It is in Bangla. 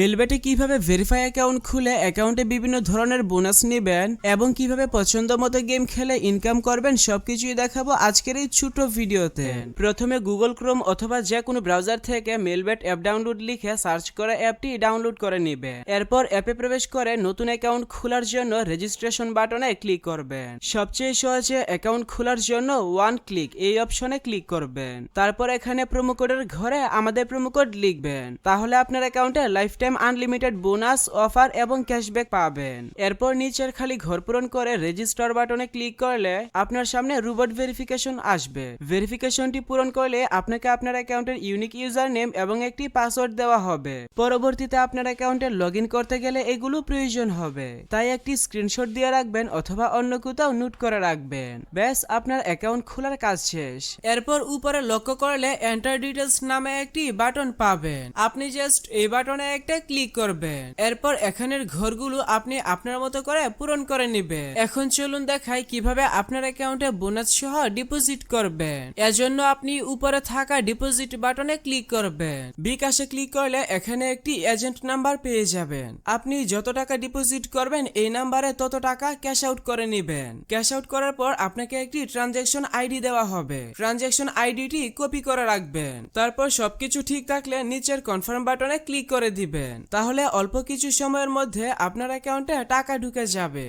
মেলবেটে কিভাবে ভেরিফাই অ্যাকাউন্ট খুলে অ্যাকাউন্টে বিভিন্ন ধরনের বোনাস নেবেন এবং কিভাবে পছন্দ মতো গেম খেলে ইনকাম করবেন সবকিছুই দেখাবো আজকের এই ছোট ভিডিওতে। প্রথমে গুগল ক্রোম অথবা যে কোনো ব্রাউজার থেকে মেলবেট অ্যাপ ডাউনলোড লিখে সার্চ করে অ্যাপটি ডাউনলোড করে নেবে। এরপর অ্যাপে প্রবেশ করে নতুন অ্যাকাউন্ট খোলার জন্য রেজিস্ট্রেশন বাটনে ক্লিক করবেন। সবচেয়ে সহজে অ্যাকাউন্ট খোলার জন্য ওয়ান ক্লিক এই অপশনে ক্লিক করবেন। তারপর এখানে প্রোমো কোডের ঘরে আমাদের প্রোমো কোড লিখবেন, তাহলে আপনার অ্যাকাউন্টে life time unlimited bonus offer এবং ক্যাশব্যাক পাবেন। এরপর নিচের খালি ঘর পূরণ করে রেজিস্টার বাটনে ক্লিক করলে আপনার সামনে রোবট ভেরিফিকেশন আসবে। ভেরিফিকেশনটি পূরণ করলে আপনাকে আপনার অ্যাকাউন্টের ইউনিক ইউজার নেম এবং একটি পাসওয়ার্ড দেওয়া হবে। পরবর্তীতে আপনার অ্যাকাউন্টে লগ ইন করতে গেলে এগুলো প্রয়োজন হবে, তাই একটি স্ক্রিনশট দিয়ে রাখবেন অথবা অন্য কোথাও নোট করে রাখবেন। ব্যাস, আপনার অ্যাকাউন্ট খোলার কাজ শেষ। এরপর উপরে লক্ষ্য করলে এন্টার ডিটেলস নামে একটি বাটন পাবেন, আপনি জাস্ট এই বাটনে একটা ক্লিক করবেন। এরপর এখানের ঘরগুলো আপনি আপনার মতো করে পূরণ করে নেবেন। এখন চলুন দেখাই কিভাবে আপনার অ্যাকাউন্টে বোনাস সহ ডিপোজিট করবেন। এজন্য আপনি উপরে থাকা ডিপোজিট বাটনে ক্লিক করবেন। বিকাশে ক্লিক করলে এখানে একটি এজেন্ট নাম্বার পেয়ে যাবেন। আপনি যত টাকা ডিপোজিট করবেন এই নাম্বারে তত টাকা ক্যাশ আউট করে নেবেন। ক্যাশ আউট করার পর আপনাকে একটি ট্রানজ্যাকশন আইডি দেওয়া হবে। ট্রানজ্যাকশন আইডিটি কপি করে রাখবেন। তারপর সবকিছু ঠিক থাকলে নিচের কনফার্ম বাটনে ক্লিক করে দিবেন। তাহলে অল্প কিছু সময়ের মধ্যে আপনার অ্যাকাউন্টে টাকা ঢুকে যাবে।